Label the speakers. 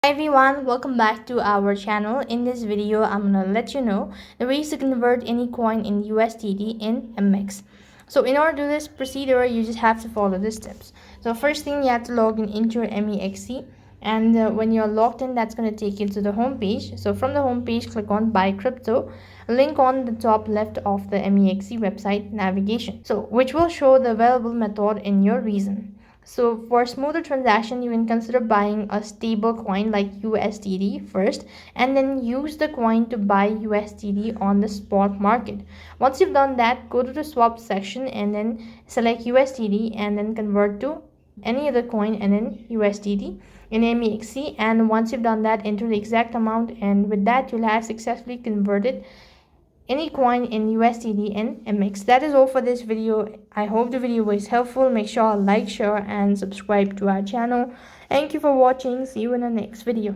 Speaker 1: Hi everyone, welcome back to our channel. In this video, I'm gonna let you know the ways to convert any coin in USDT in MEXC. So in order to do this procedure, you just have to follow the steps. So first thing, you have to log in into your MEXC, and when you're logged in, that's gonna take you to the home page. So from the home page, click on Buy Crypto, link on the top left of the MEXC website navigation, so which will show the available method in your region. So for smoother transaction, you can consider buying a stable coin like USDT first, and then use the coin to buy USDT on the spot market. Once you've done that, go to the swap section and then select USDT and then convert to any other coin and then USDT in MEXC. And once you've done that, enter the exact amount, and with that you'll have successfully converted any coin in USDT and MEXC. That is all for this video. I hope the video was helpful. Make sure to like, share and subscribe to our channel. Thank you for watching. See you in the next video.